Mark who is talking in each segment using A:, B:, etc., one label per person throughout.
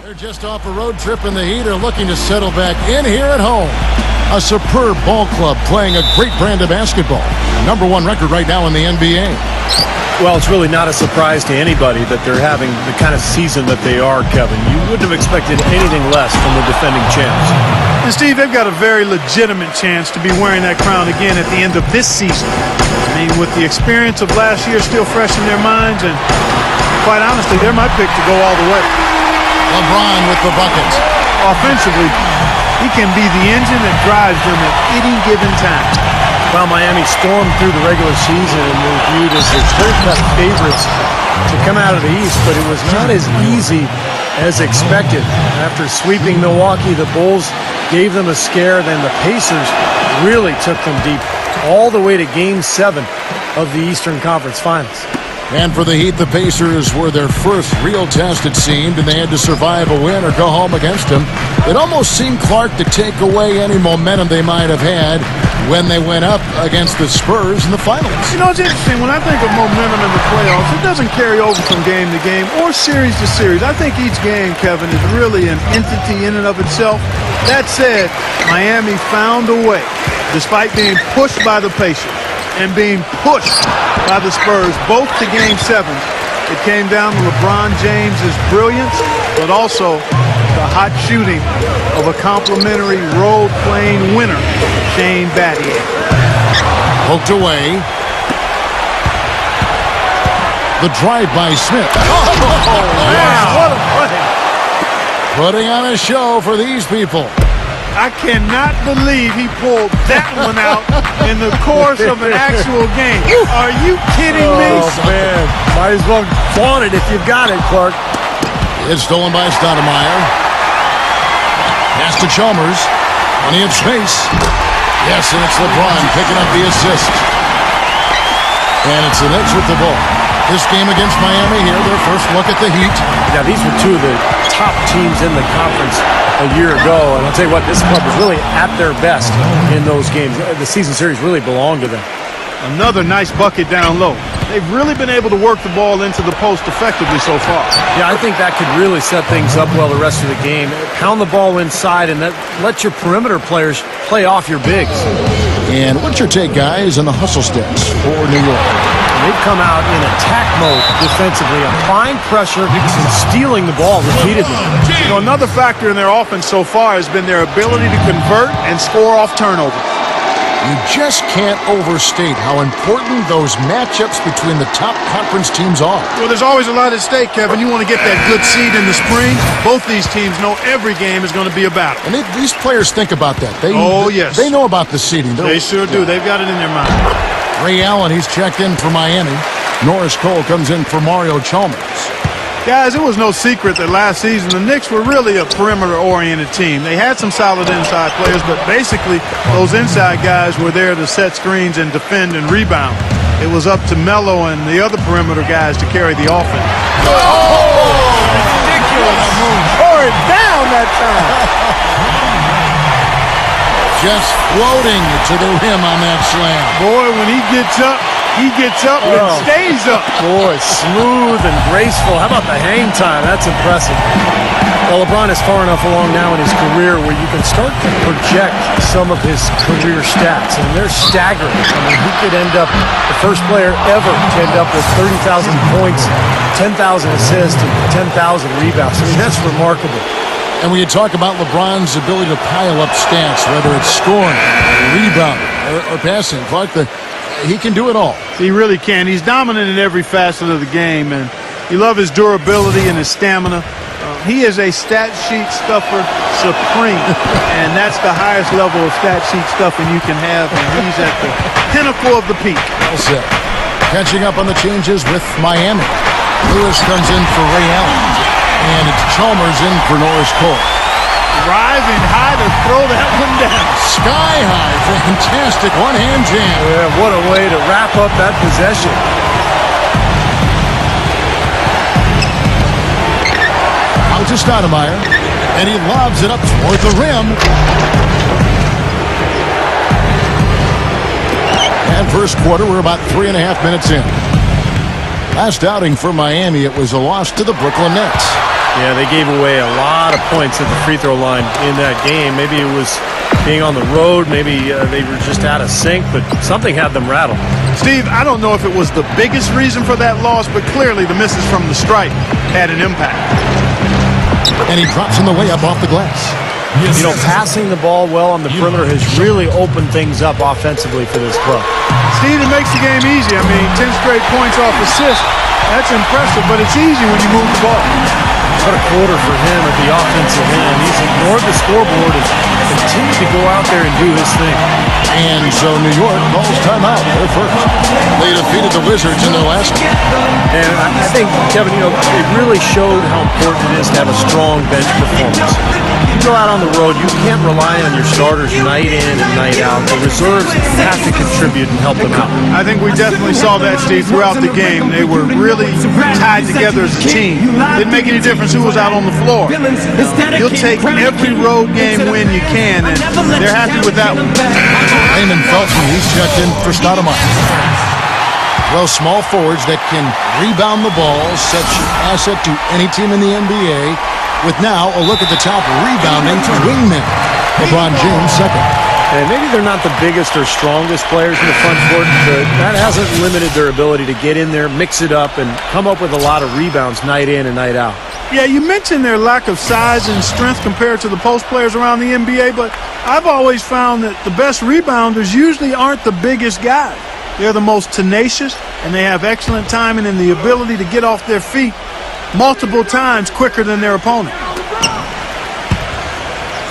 A: They're just off a road trip, and the Heat are looking to settle back in here at home. A superb ball club playing a great brand of basketball. #1 record right now in the NBA.
B: Well, it's really not a surprise to anybody that they're having the kind of season that they are, Kevin. You wouldn't have expected anything less from the defending champs.
C: And Steve, they've got a very legitimate chance to be wearing that crown again at the end of this season. I mean, with the experience of last year still fresh in their minds, and quite honestly, they're my pick to go all the way.
A: LeBron with the bucket.
C: Offensively, he can be the engine that drives them at any given time.
B: Well, Miami stormed through the regular season and were viewed as the clear-cut favorites to come out of the East, but it was not as easy as expected. After sweeping Milwaukee, the Bulls gave them a scare. Then the Pacers really took them deep all the way to Game 7 of the Eastern Conference Finals.
A: And for the Heat, the Pacers were their first real test, it seemed, and they had to survive a win or go home against them. It almost seemed, Clark, to take away any momentum they might have had when they went up against the Spurs in the finals.
C: You know, it's interesting. When I think of momentum in the playoffs, it doesn't carry over from game to game or series to series. I think each game, Kevin, is really an entity in and of itself. That said, Miami found a way, despite being pushed by the Pacers and being pushed by the Spurs, both to Game 7. It came down to LeBron James's brilliance, but also the hot shooting of a complimentary role-playing winner, Shane Battier.
A: Poked away. The drive by Smith.
C: Man, what a play.
A: Putting on a show for these people.
C: I cannot believe he pulled that one out in the course of an actual game. Are you kidding me?
B: Oh, man. Might as well flaunt it if you've got it, Clark.
A: It's stolen by Stoudemire. Pass to Chalmers. Plenty of space. Yes, and it's LeBron picking up the assist. And it's the Knicks with the ball. This game against Miami here, their first look at the Heat.
B: Now, these were two of the top teams in the conference a year ago, and I'll tell you what, this club was really at their best in those games. The season series really belonged to them.
C: Another nice bucket down low. They've really been able to work the ball into the post effectively so far.
B: Yeah, I think that could really set things up well the rest of the game. Pound the ball inside and let your perimeter players play off your bigs.
A: And what's your take, guys, on the hustle stats for New York?
B: They've come out in attack mode defensively, applying pressure and stealing the ball repeatedly.
C: You know, another factor in their offense so far has been their ability to convert and score off turnovers.
A: You just can't overstate how important those matchups between the top conference teams are.
C: Well, there's always a lot at stake, Kevin. You want to get that good seed in the spring. Both these teams know every game is going to be a battle.
A: And these players think about that.
C: Yes.
A: They know about the seeding.
C: They sure do. They've got it in their mind.
A: Ray Allen, he's checked in for Miami. Norris Cole comes in for Mario Chalmers.
C: Guys, it was no secret that last season the Knicks were really a perimeter-oriented team. They had some solid inside players, but basically those inside guys were there to set screens and defend and rebound. It was up to Melo and the other perimeter guys to carry the offense.
B: Oh, ridiculous. Tore it down that time.
A: Just floating to the rim on that slam.
C: Boy, when he gets up and stays up.
B: Boy, smooth and graceful. How about the hang time? That's impressive. Well, LeBron is far enough along now in his career where you can start to project some of his career stats, and they're staggering. I mean, he could end up the first player ever to end up with 30,000 points, 10,000 assists, and 10,000 rebounds. I mean, that's remarkable.
A: And when you talk about LeBron's ability to pile up stats, whether it's scoring, rebounding, or passing, Clark, he can do it all.
C: He really can. He's dominant in every facet of the game, and you love his durability and his stamina. He is a stat sheet stuffer supreme, and that's the highest level of stat sheet stuffing you can have, and he's at the pinnacle of the peak.
A: Well said. Catching up on the changes with Miami. Lewis comes in for Ray Allen, and it's Chalmers in for Norris Cole.
C: Rising high to throw that one down.
A: Sky high, fantastic one-hand jam.
B: Yeah, what a way to wrap up that possession.
A: Out to Stoudemire, and he lobs it up toward the rim. And first quarter, we're about 3.5 minutes in. Last outing for Miami, it was a loss to the Brooklyn Nets.
B: Yeah, they gave away a lot of points at the free throw line in that game. Maybe it was being on the road. Maybe they were just out of sync, but something had them rattled.
C: Steve, I don't know if it was the biggest reason for that loss, but clearly the misses from the stripe had an impact.
A: And he drops in the layup off the glass.
B: You know, passing the ball well on the perimeter has really opened things up offensively for this club.
C: Steve, it makes the game easy. I mean, 10 straight points off assist. That's impressive, but it's easy when you move the ball.
B: What a quarter for him at the offensive end. He's ignored the scoreboard and continued to go out there and do his thing.
A: And so New York calls timeout. They're first. They defeated the Wizards in their last game.
B: And I think, Kevin, you know, it really showed how important it is to have a strong bench performance. You go out on the road, you can't rely on your starters night in and night out. The reserves have to contribute and help them out.
C: I think we definitely saw that, Steve, throughout the game. They were really tied together as a team. Didn't make any difference who was out on the floor. You'll take every road game win you can, and they're happy with that one.
A: Raymond Felton, he's checked in for Stoudemire. Well, small forwards that can rebound the ball, such asset to any team in the NBA. With now a look at the top rebounding wingmen. LeBron James second.
B: And maybe they're not the biggest or strongest players in the front court, but that hasn't limited their ability to get in there, mix it up, and come up with a lot of rebounds night in and night out.
C: Yeah, you mentioned their lack of size and strength compared to the post players around the NBA, but I've always found that the best rebounders usually aren't the biggest guys. They're the most tenacious, and they have excellent timing and the ability to get off their feet multiple times quicker than their opponent.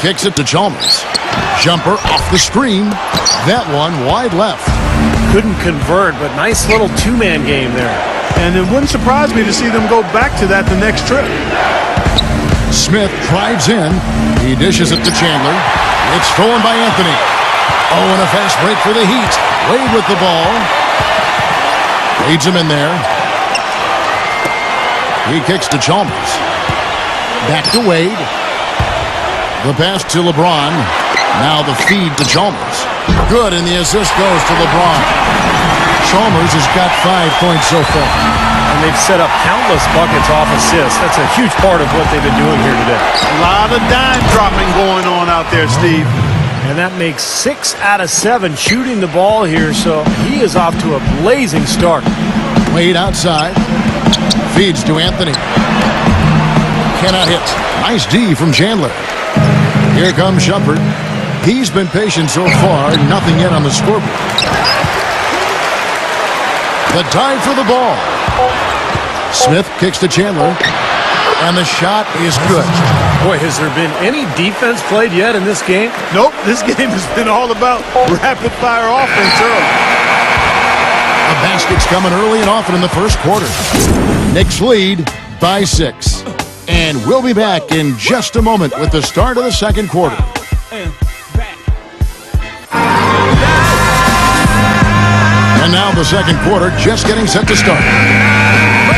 A: Kicks it to Chalmers. Jumper off the screen. That one wide left.
B: Couldn't convert, but nice little two-man game there.
C: And it wouldn't surprise me to see them go back to that the next trip.
A: Smith drives in. He dishes it to Chandler. It's stolen by Anthony. Oh, and a fast break for the Heat. Wade with the ball. Leads him in there. He kicks to Chalmers. Back to Wade. The pass to LeBron. Now the feed to Chalmers. Good, and the assist goes to LeBron. Chalmers has got 5 points so far.
B: And they've set up countless buckets off assists. That's a huge part of what they've been doing here today.
C: A lot of dime dropping going on out there, Steve.
B: And that makes 6 out of 7 shooting the ball here, so he is off to a blazing start.
A: Wade outside. Feeds to Anthony. Cannot hit. Nice D from Chandler. Here comes Shumpert. He's been patient so far. Nothing yet on the scoreboard. The dive for the ball. Smith kicks to Chandler. And the shot is good.
B: Boy, has there been any defense played yet in this game?
C: Nope, this game has been all about rapid-fire offense early.
A: The basket's coming early and often in the first quarter. Knicks lead by 6. And we'll be back in just a moment with the start of the second quarter. And now the second quarter just getting set to start.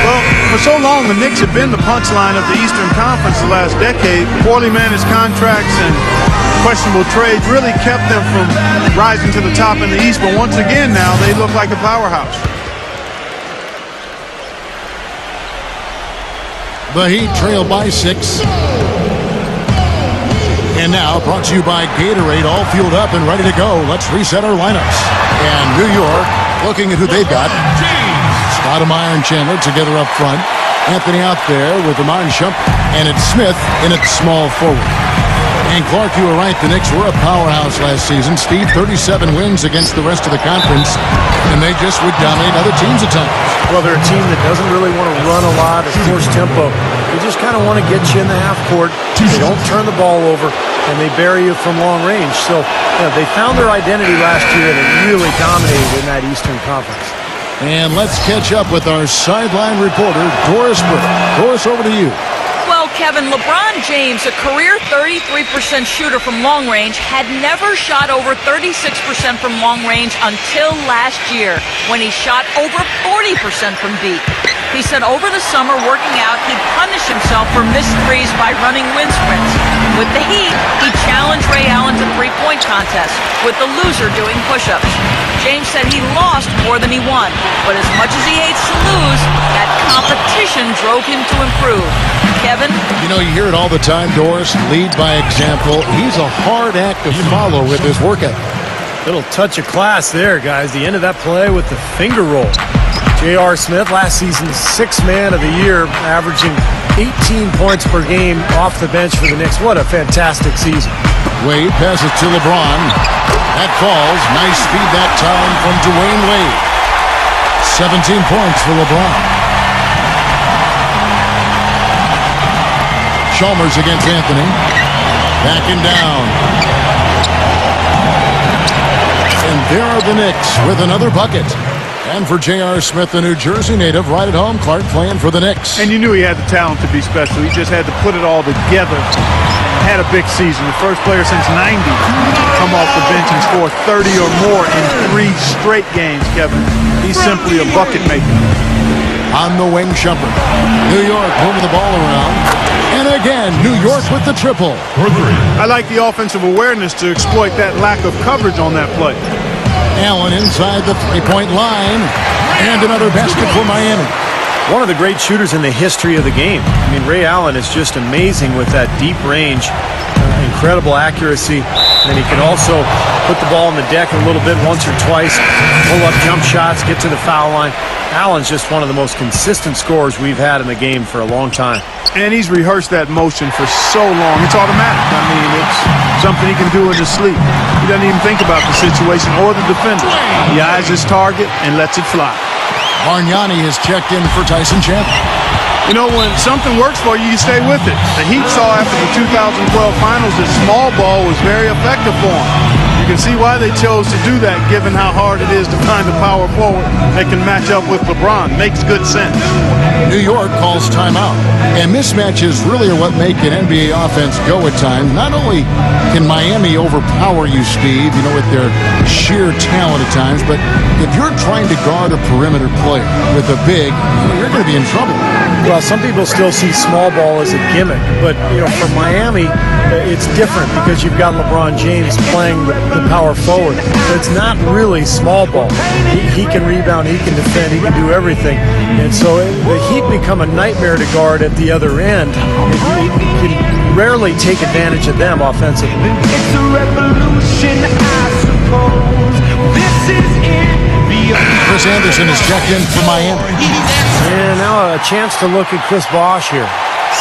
C: Well, for so long, the Knicks have been the punchline of the Eastern Conference the last decade. Poorly managed contracts and questionable trades really kept them from rising to the top in the East. But once again now, they look like a powerhouse.
A: The Heat trail by 6. And now, brought to you by Gatorade, all fueled up and ready to go. Let's reset our lineups. And New York, looking at who they've got. Stoudemire and Chandler together up front. Anthony out there with Amon Shumpert. And it's Smith in at small forward. And Clark, you were right. The Knicks were a powerhouse last season. Steve, 37 wins against the rest of the conference. And they just would dominate other teams at times.
B: Well, they're a team that doesn't really want to run a lot or force tempo. They just kind of want to get you in the half court. They don't turn the ball over, and they bury you from long range. So they found their identity last year, and it really dominated in that Eastern Conference.
A: And let's catch up with our sideline reporter, Doris Burke. Doris, over to you.
D: Well, Kevin, LeBron James, a career 33% shooter from long range, had never shot over 36% from long range until last year, when he shot over 40% from deep. He said over the summer, working out, he'd punish himself for missed threes by running wind sprints. With the Heat, he challenged Ray Allen to three-point contest, with the loser doing push-ups. James said he lost more than he won, but as much as he hates to lose, that competition drove him to improve. Kevin?
A: You know, you hear it all the time, Doris. Lead by example. He's a hard act to follow with his workout.
B: Little touch of class there, guys. The end of that play with the finger roll. J.R. Smith, last season's Sixth Man of the Year, averaging 18 points per game off the bench for the Knicks. What a fantastic season.
A: Wade passes to LeBron. That falls. Nice feed that time from Dwayne Wade. 17 points for LeBron. Chalmers against Anthony. Backing down. And there are the Knicks with another bucket. And for J.R. Smith, the New Jersey native, right at home, Clark playing for the Knicks.
C: And you knew he had the talent to be special. He just had to put it all together. Had a big season. The first player since 90 to come off the bench and score 30 or more in 3 straight games, Kevin. He's simply a bucket maker.
A: On the wing, Shumpert. New York moving the ball around. And again, New York with the triple.
C: I like the offensive awareness to exploit that lack of coverage on that play.
A: Allen inside the three-point line. And another basket for Miami.
B: One of the great shooters in the history of the game. I mean, Ray Allen is just amazing with that deep range. Incredible accuracy. And he can also put the ball on the deck a little bit once or twice, pull up jump shots, get to the foul line. Allen's just one of the most consistent scorers we've had in the game for a long time.
C: And he's rehearsed that motion for so long. It's automatic. I mean, it's something he can do in his sleep. He doesn't even think about the situation or the defender. He eyes his target and lets it fly.
A: Bargnani has checked in for Tyson Chandler.
C: You know, when something works for you, you stay with it. The Heat saw after the 2012 finals that small ball was very effective for them. You can see why they chose to do that, given how hard it is to find a power forward that can match up with LeBron. Makes good sense.
A: New York calls timeout. And mismatches really are what make an NBA offense go at times. Not only can Miami overpower you, Steve, you know, with their sheer talent at times, but if you're trying to guard a perimeter player with a big, you're going to be in trouble.
B: Well, some people still see small ball as a gimmick, but, you know, for Miami, it's different because you've got LeBron James playing the power forward. It's not really small ball. He can rebound, he can defend, he can do everything. And so the Heat become a nightmare to guard at the other end. And you can rarely take advantage of them offensively.
E: It's a revolution, I suppose. This is it.
A: Chris Anderson is checked in for Miami.
B: And now a chance to look at Chris Bosh here.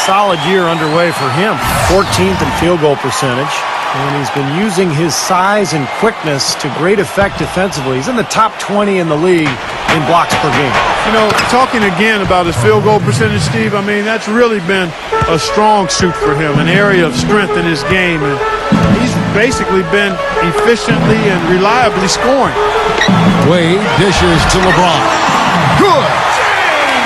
B: Solid year underway for him. 14th in field goal percentage. And he's been using his size and quickness to great effect defensively. He's in the top 20 in the league in blocks per game.
C: You know, talking again about his field goal percentage, Steve, I mean, that's really been a strong suit for him, an area of strength in his game. And he's basically been efficiently and reliably scoring.
A: Wade dishes to LeBron. Good!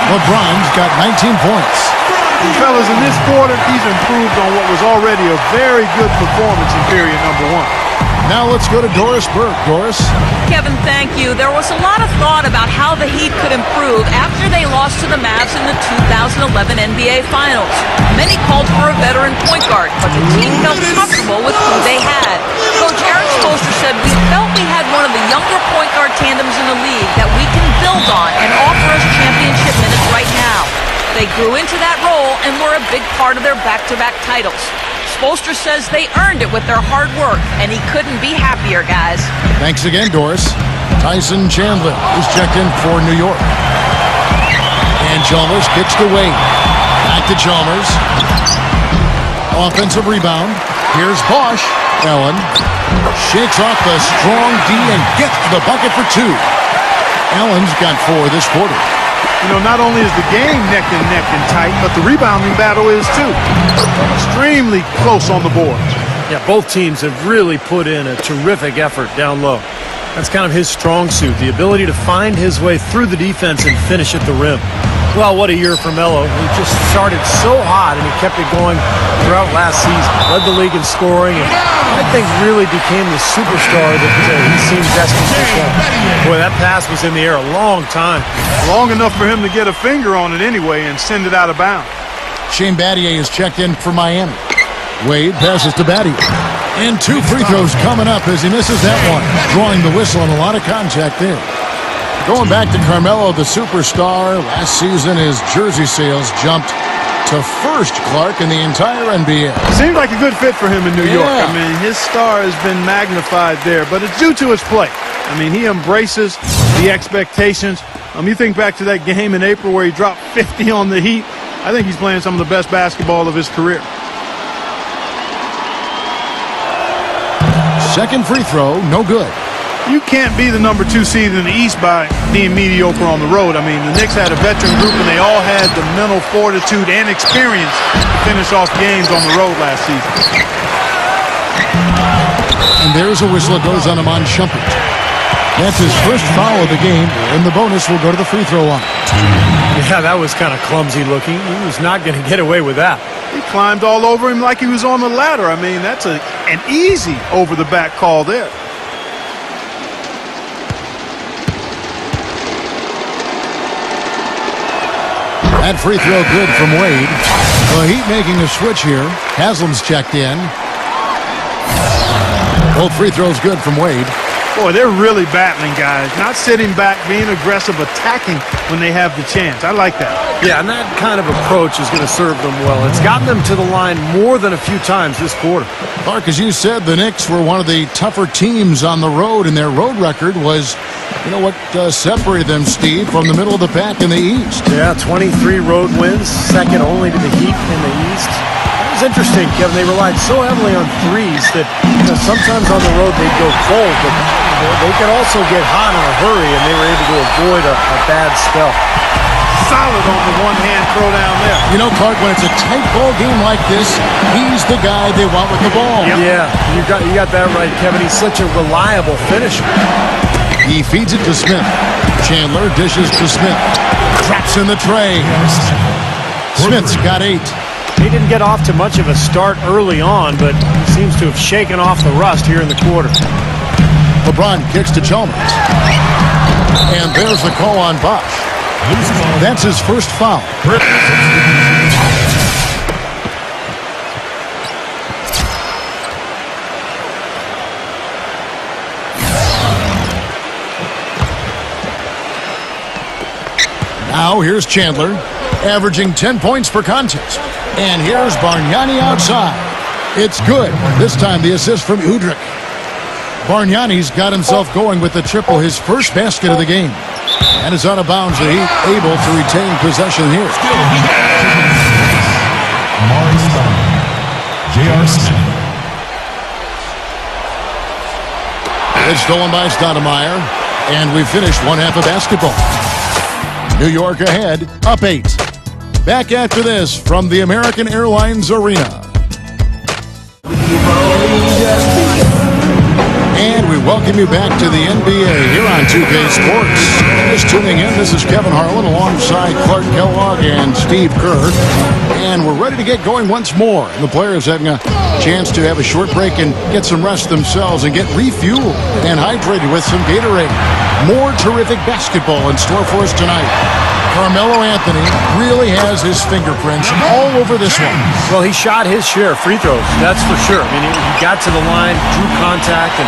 A: LeBron's got 19 points.
C: And fellas, in this quarter, he's improved on what was already a very good performance in period number 1.
A: Now let's go to Doris Burke. Doris?
D: Kevin, thank you. There was a lot of thought about how the Heat could improve after they lost to the Mavs in the 2011 NBA Finals. Many called for a veteran point guard, but the team felt comfortable with who they had. Coach Eric Spoelstra said, "We felt we had one of the younger point guard tandems in the league that we can build on and offer us championship minutes right now." They grew into that role and were a big part of their back-to-back titles. Spoelstra says they earned it with their hard work, and he couldn't be happier, guys.
A: Thanks again, Doris. Tyson Chandler is checked in for New York. And Chalmers kicks to Wade. Back to Chalmers. Offensive rebound. Here's Bosh. Allen shakes off the strong D and gets to the bucket for 2. Allen's got 4 this quarter.
C: You know, not only is the game neck and neck and tight, but the rebounding battle is too. Extremely close on the board.
B: Yeah, both teams have really put in a terrific effort down low. That's kind of his strong suit, the ability to find his way through the defense and finish at the rim. Well, what a year for Melo. He just started so hot, and he kept it going throughout last season. Led the league in scoring, and I think really became the superstar that he seemed destined to become. Boy, that pass was in the air a long time.
C: Long enough for him to get a finger on it anyway and send it out of bounds.
A: Shane Battier is checked in for Miami. Wade passes to Battier. And 2 free throws coming up as he misses that one. Drawing the whistle and a lot of contact there. Going back to Carmelo, the superstar. Last season, his jersey sales jumped to first, Clark, in the entire NBA.
C: Seems like a good fit for him in New York.
A: Yeah.
C: I mean, his star has been magnified there, but it's due to his play. I mean, he embraces the expectations. You think back to that game in April where he dropped 50 on the Heat. I think he's playing some of the best basketball of his career.
A: Second free throw, no good.
C: You can't be the number 2 seed in the East by being mediocre on the road. I mean, the Knicks had a veteran group, and they all had the mental fortitude and experience to finish off games on the road last season.
A: And there's a whistle that goes on Iman Shumpert. That's his first foul of the game, and the bonus will go to the free throw line.
B: Yeah, that was kind of clumsy looking. He was not going to get away with that.
C: He climbed all over him like he was on the ladder. I mean, that's an easy over-the-back call there.
A: That free throw good from Wade. The Heat making a switch here. Haslam's checked in. Both free throws good from Wade.
C: Boy, they're really battling, guys. Not sitting back, being aggressive, attacking when they have the chance. I like that.
B: Yeah, and that kind of approach is going to serve them well. It's gotten them to the line more than a few times this quarter.
A: Clark, as you said, the Knicks were one of the tougher teams on the road, and their road record was, you know what, separated them, Steve, from the middle of the pack in the East.
B: Yeah, 23 road wins, second only to the Heat in the East. It was interesting, Kevin. They relied so heavily on threes that sometimes on the road they'd go cold, but they could also get hot in a hurry, and they were able to avoid a bad spell.
C: Solid on the one-hand throw down there.
A: You know, Clark, when it's a tight ball game like this, he's the guy they want with the ball.
C: Yep.
B: Yeah, you got that right, Kevin. He's such a reliable finisher.
A: He feeds it to Smith. Chandler dishes to Smith. Drops in the tray. Smith's got 8.
B: He didn't get off to much of a start early on, but he seems to have shaken off the rust here in the quarter.
A: LeBron kicks to Chalmers. And there's the call on Bosch. That's his first foul. Now here's Chandler, averaging 10 points per contest. And here's Bargnani outside. It's good. This time the assist from Udrih. Bargnani's got himself going with the triple, his first basket of the game. And is out of bounds. The Heat able to retain possession here.
F: Amari Stoudemire, J.R. Smith.
A: It's stolen by Stoudemire. And we finished one half of basketball. New York ahead, up 8. Back after this from the American Airlines Arena. And we welcome you back to the NBA here on 2K Sports. Just tuning in, this is Kevin Harlan alongside Clark Kellogg and Steve Kerr. And we're ready to get going once more. And the players having a chance to have a short break and get some rest themselves and get refueled and hydrated with some Gatorade. More terrific basketball in store for us tonight. Carmelo Anthony really has his fingerprints all over this one.
B: Well, he shot his share of free throws, that's for sure. I mean, he got to the line, drew contact, and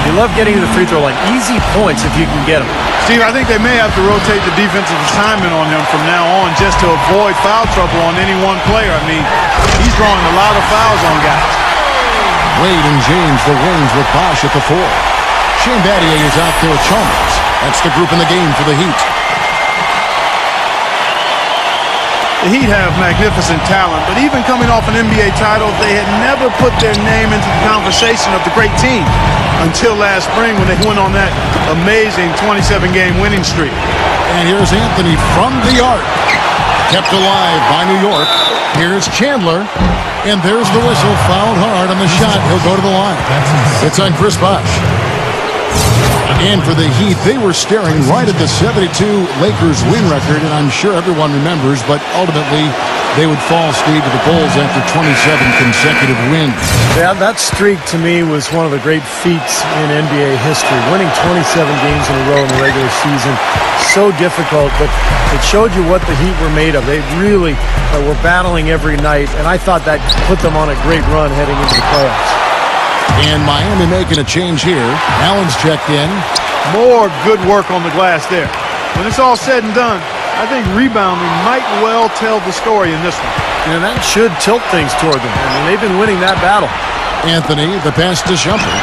B: you love getting to the free throw line. Easy points if you can get them.
C: Steve, I think they may have to rotate the defensive assignment on him from now on just to avoid foul trouble on any one player. I mean, he's drawing a lot of fouls on guys.
A: Wade and James the wings with Bosch at the 4. Shane Battier is out there with Chalmers. That's the group in the game for the Heat.
C: The Heat have magnificent talent, but even coming off an NBA title, they had never put their name into the conversation of the great team until last spring when they went on that amazing 27-game winning streak.
A: And here's Anthony from the arc. Kept alive by New York. Here's Chandler. And there's the whistle. Fouled hard on the shot. He'll go to the line. It's on Chris Bosh. And for the Heat, they were staring right at the 72 Lakers win record, and I'm sure everyone remembers, but ultimately they would fall, Steve, to the Bulls after 27 consecutive wins.
B: Yeah, that streak to me was one of the great feats in NBA history. Winning 27 games in a row in the regular season, so difficult, but it showed you what the Heat were made of. They really were battling every night, and I thought that put them on a great run heading into the playoffs.
A: And Miami making a change here. Allen's checked in.
C: More good work on the glass there. When it's all said and done, I think rebounding might well tell the story in this one.
B: And that should tilt things toward them. I mean, they've been winning that battle.
A: Anthony, the pass to Shumpert.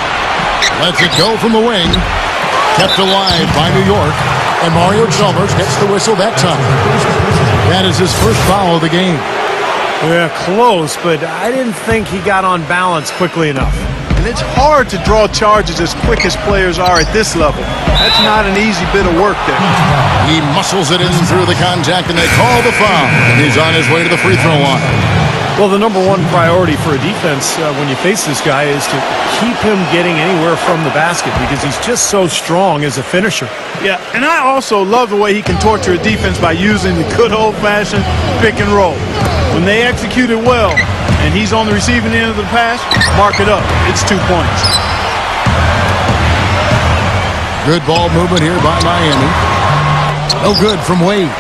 A: Lets it go from the wing. Kept alive by New York. And Mario Chalmers gets the whistle that time. That is his first foul of the game.
B: Yeah, close, but I didn't think he got on balance quickly enough.
C: And it's hard to draw charges as quick as players are at this level. That's not an easy bit of work there.
A: He muscles it in through the contact, and they call the foul. And he's on his way to the free throw line.
B: Well, the number one priority for a defense when you face this guy is to keep him getting anywhere from the basket because he's just so strong as a finisher.
C: Yeah, and I also love the way he can torture a defense by using the good old-fashioned pick and roll. When they execute it well and he's on the receiving end of the pass, mark it up. It's 2 points.
A: Good ball movement here by Miami. No good from Wade.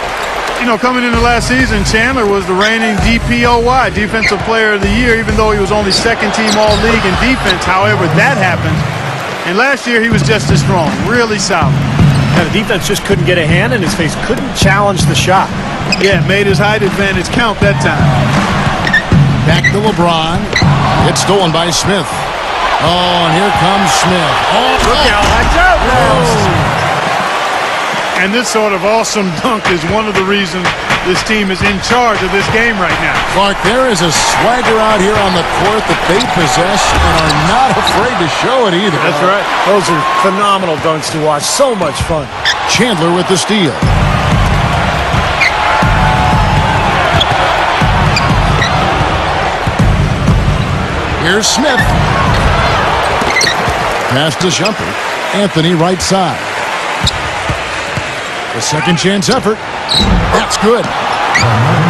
C: You know, coming into last season, Chandler was the reigning DPOY, Defensive Player of the Year, even though he was only second-team All-League in defense. However, that happened. And last year, he was just as strong, really solid.
B: And the defense just couldn't get a hand in his face, couldn't challenge the shot.
C: Yeah, made his height advantage count that time.
A: Back to LeBron. It's stolen by Smith. Oh, and here comes Smith. Oh,
B: Look out, watch out!
C: And this sort of awesome dunk is one of the reasons this team is in charge of this game right now.
A: Clark, there is a swagger out here on the court that they possess and are not afraid to show it either.
C: That's right.
B: Those are phenomenal dunks to watch. So much fun.
A: Chandler with the steal. Here's Smith. Pass to Shumpert. Anthony right side. A second chance effort. That's good.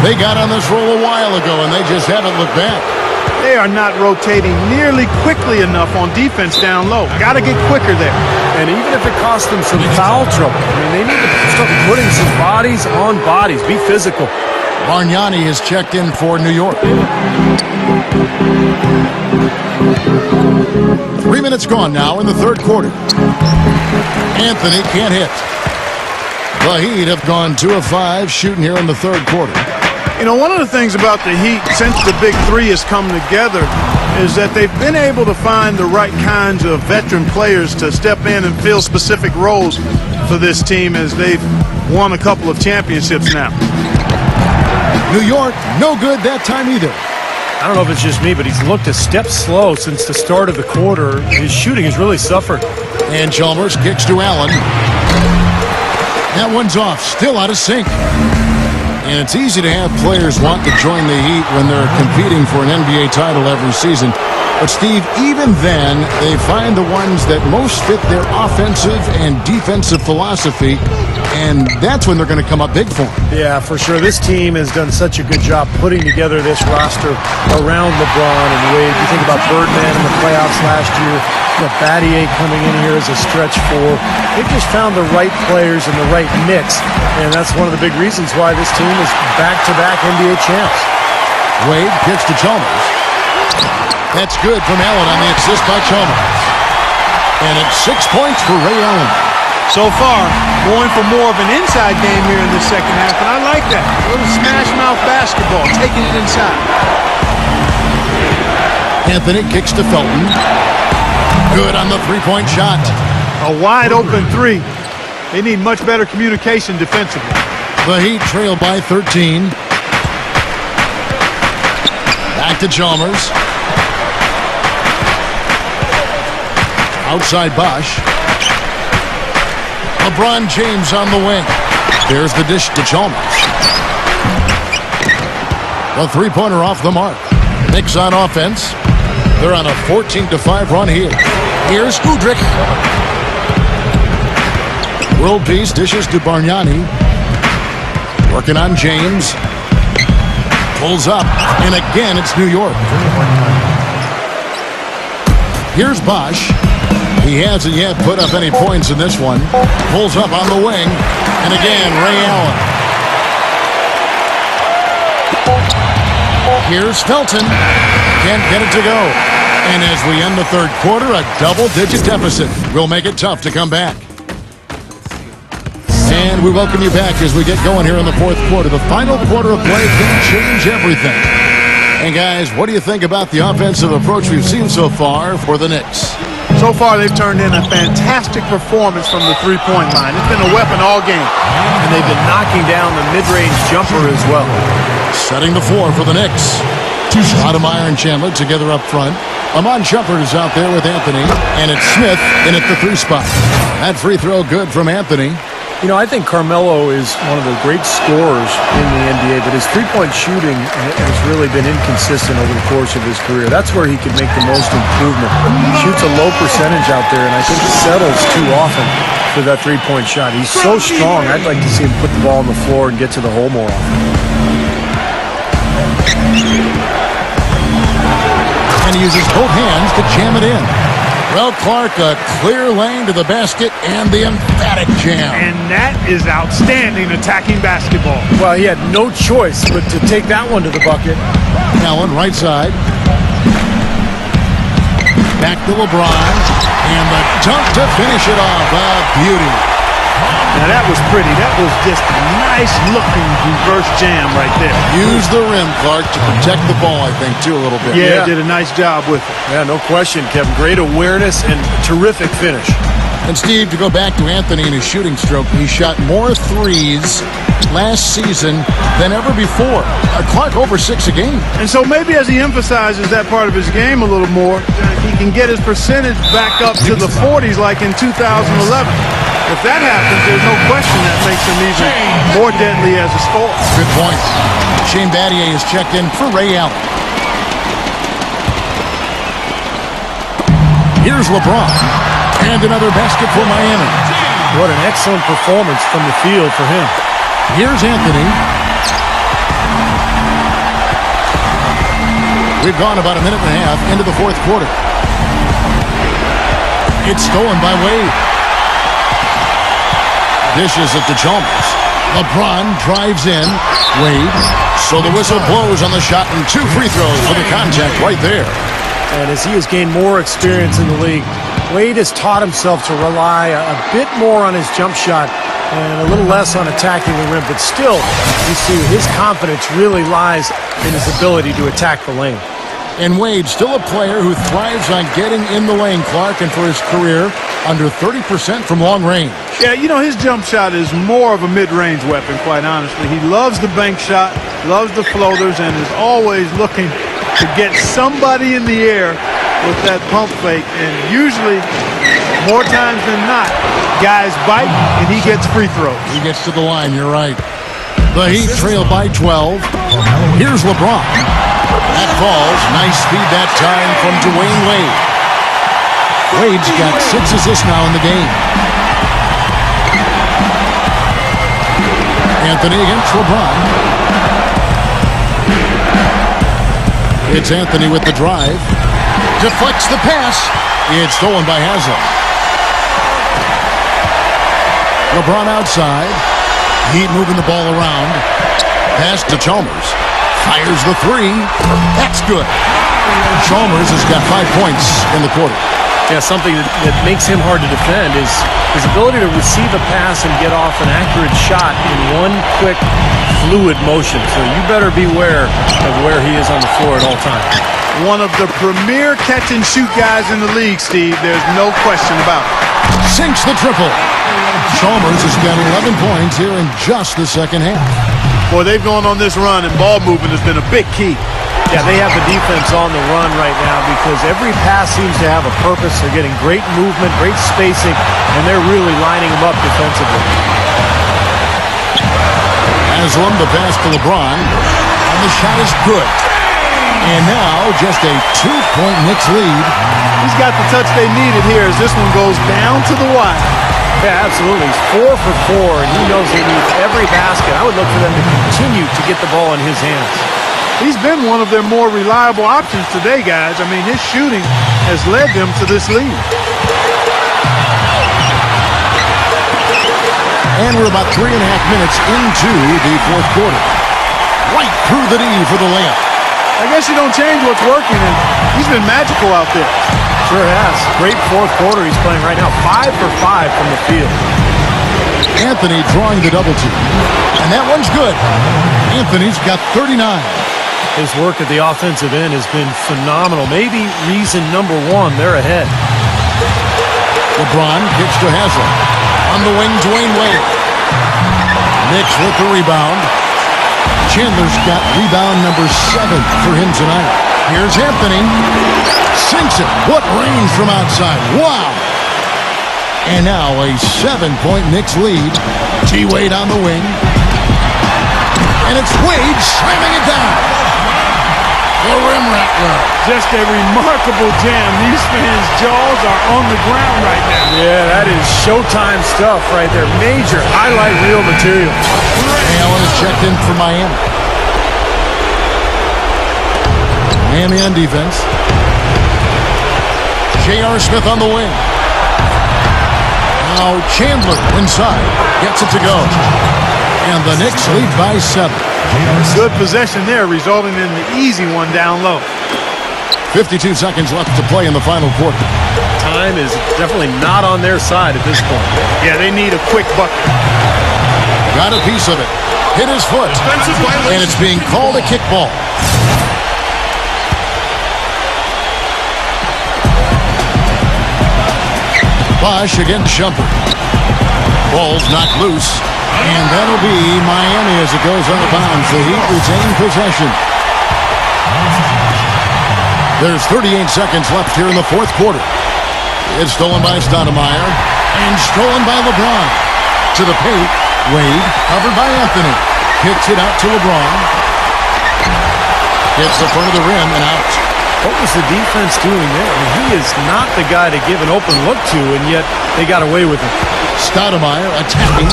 A: They got on this roll a while ago, and they just haven't looked back.
C: They are not rotating nearly quickly enough on defense down low. Got to get quicker there.
B: And even if it costs them some foul trouble, I mean, they need to start putting some bodies on bodies. Be physical.
A: Bargnani is checked in for New York. 3 minutes gone now in the third quarter. Anthony can't hit. The Heat have gone 2 of 5 shooting here in the third quarter.
C: You know, one of the things about the Heat since the Big Three has come together is that they've been able to find the right kinds of veteran players to step in and fill specific roles for this team as they've won a couple of championships now.
A: New York, no good that time either.
B: I don't know if it's just me, but he's looked a step slow since the start of the quarter. His shooting has really suffered.
A: And Chalmers kicks to Allen. That one's off, still out of sync. And it's easy to have players want to join the Heat when they're competing for an NBA title every season. But, Steve, even then, they find the ones that most fit their offensive and defensive philosophy, and that's when they're going to come up big for them.
B: Yeah, for sure. This team has done such a good job putting together this roster around LeBron and Wade. You think about Birdman in the playoffs last year, Battier coming in here as a stretch four. They've just found the right players and the right mix, and that's one of the big reasons why this team is back-to-back NBA champs.
A: Wade kicks to Chalmers. That's good from Allen on the assist by Chalmers. And it's 6 points for Ray Allen.
C: So far, going for more of an inside game here in the second half, and I like that. A little smash-mouth basketball, taking it inside.
A: Anthony kicks to Felton. Good on the three-point shot.
C: A wide-open three. They need much better communication defensively.
A: The Heat trail by 13. Back to Chalmers. Outside Bosch. LeBron James on the wing. There's the dish to Chalmers. The three-pointer off the mark. Knicks on offense. They're on a 14-5 run here. Here's Udrich. World Peace dishes to Bargnani. Working on James. Pulls up. And again, it's New York. Here's Bosch. He hasn't yet put up any points in this one. Pulls up on the wing. And again, Ray Allen. Here's Felton. Can't get it to go. And as we end the third quarter, a double-digit deficit will make it tough to come back. And we welcome you back as we get going here in the fourth quarter. The final quarter of play can change everything. And guys, what do you think about the offensive approach we've seen so far for the Knicks?
C: So far, they've turned in a fantastic performance from the three-point line. It's been a weapon all game.
B: And they've been knocking down the mid-range jumper as well.
A: Setting the floor for the Knicks. Stoudemire and Chandler together up front. Amon Shumpert is out there with Anthony. And it's Smith in at the 3 spot. That free throw good from Anthony.
B: You know, I think Carmelo is one of the great scorers in the NBA, but his three-point shooting has really been inconsistent over the course of his career. That's where he could make the most improvement. He shoots a low percentage out there, and I think he settles too often for that three-point shot. He's so strong, I'd like to see him put the ball on the floor and get to the hole more often.
A: And he uses both hands to jam it in. Well, Clark, a clear lane to the basket and the emphatic jam.
C: And that is outstanding attacking basketball.
B: Well, he had no choice but to take that one to the bucket.
A: Allen, right side. Back to LeBron. And the dunk to finish it off. A beauty.
C: Now, that was pretty. That was just a nice-looking reverse jam right there.
A: Use the rim, Clark, to protect the ball, I think, too, a little bit.
C: Yeah, did a nice job with it.
B: Yeah, no question, Kevin. Great awareness and terrific finish.
A: And, Steve, to go back to Anthony and his shooting stroke, he shot more threes last season than ever before. Clark over 6 a game.
C: And so maybe as he emphasizes that part of his game a little more, he can get his percentage back up to the 40s like in 2011. If that happens, there's no question that makes him even more deadly as a scorer.
A: Good point. Shane Battier is checked in for Ray Allen. Here's LeBron. And another basket for Miami.
B: What an excellent performance from the field for him.
A: Here's Anthony. We've gone about a minute and a half into the fourth quarter. It's stolen by Wade. Dishes it to Chalmers. LeBron drives in. Wade. So the whistle blows on the shot and 2 free throws for the contact right there.
B: And as he has gained more experience in the league, Wade has taught himself to rely a bit more on his jump shot and a little less on attacking the rim. But still, you see his confidence really lies in his ability to attack the lane.
A: And Wade, still a player who thrives on getting in the lane, Clark, and for his career, under 30% from long range.
C: Yeah, you know, his jump shot is more of a mid-range weapon, quite honestly. He loves the bank shot, loves the floaters, and is always looking to get somebody in the air with that pump fake. And usually, more times than not, guys bite, and he gets free throws.
A: He gets to the line, you're right. The Heat trail by 12. Here's LeBron. That falls. Nice speed that time from Dwayne Wade. Wade's got 6 assists now in the game. Anthony against LeBron. It's Anthony with the drive. Deflects the pass. It's stolen by Hazard. LeBron outside. Heat moving the ball around. Pass to Chalmers. Fires the 3. That's good. Chalmers has got 5 points in the quarter.
B: Yeah, something that makes him hard to defend is his ability to receive a pass and get off an accurate shot in one quick, fluid motion. So you better beware of where he is on the floor at all times.
C: One of the premier catch-and-shoot guys in the league, Steve. There's no question about it.
A: Sinks the triple. Chalmers has got 11 points here in just the second half.
C: Boy, they've gone on this run, and ball movement has been a big key.
B: Yeah, they have the defense on the run right now because every pass seems to have a purpose. They're getting great movement, great spacing, and they're really lining them up defensively.
A: Haslam, the pass to LeBron, and the shot is good. And now just a 2-point Knicks lead.
C: He's got the touch they needed here as this one goes down to the wire.
B: Yeah, absolutely. He's 4 for 4, and he knows he needs every basket. I would look for them to continue to get the ball in his hands.
C: He's been one of their more reliable options today, guys. I mean, his shooting has led them to this lead.
A: And we're about 3.5 minutes into the fourth quarter. Right through the knee for the layup.
C: I guess you don't change what's working, and he's been magical out there.
B: Sure has. Great fourth quarter he's playing right now. 5 for 5 from the field.
A: Anthony drawing the double team. And that one's good. Anthony's got 39.
B: His work at the offensive end has been phenomenal. Maybe reason number one, they're ahead.
A: LeBron kicks to Haslem. On the wing, Dwayne Wade. Knicks with the rebound. Chandler's got rebound number 7 for him tonight. Here's Anthony. Sinks it. What range from outside. Wow. And now a 7-point Knicks lead. T-Wade on the wing. And it's Wade slamming it down. The rim rattler.
C: Just a remarkable jam. These fans' jaws are on the ground right now.
B: Yeah, that is Showtime stuff right there. Major highlight reel material.
A: Allen is checked in for Miami. Miami on defense. J.R. Smith on the wing. Now Chandler inside. Gets it to go. And the Knicks lead by 7.
C: Good possession there, resulting in the easy one down low.
A: 52 seconds left to play in the final quarter.
B: Time is definitely not on their side at this point.
C: Yeah, they need a quick bucket.
A: Got a piece of it. Hit his foot. And it's being called a kickball. Bosch against Shumpert. Ball's knocked loose. And that'll be Miami as it goes out of bounds. The Heat retain possession. There's 38 seconds left here in the fourth quarter. It's stolen by Stoudemire. And stolen by LeBron. To the paint. Wade, covered by Anthony. Kicks it out to LeBron. Hits the front of the rim and out.
B: What was the defense doing there? I mean, he is not the guy to give an open look to, and yet they got away with it.
A: Stoudemire attacking,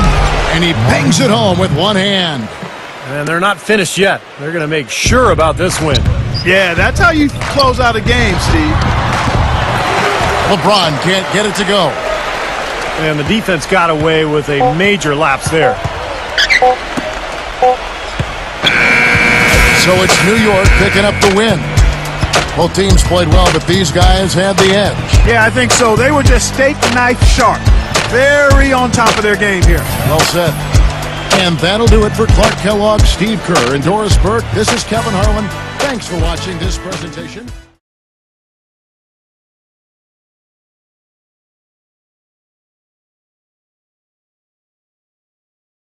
A: and he bangs it home with one hand.
B: And they're not finished yet. They're going to make sure about this win.
C: Yeah, that's how you close out a game, Steve.
A: LeBron can't get it to go.
B: And the defense got away with a major lapse there.
A: So it's New York picking up the win. Both teams played well, but these guys had the edge.
C: Yeah, I think so. They were just steak knife sharp. Very on top of their game here.
A: Well said. And that'll do it for Clark Kellogg, Steve Kerr, and Doris Burke. This is Kevin Harlan. Thanks for watching this presentation.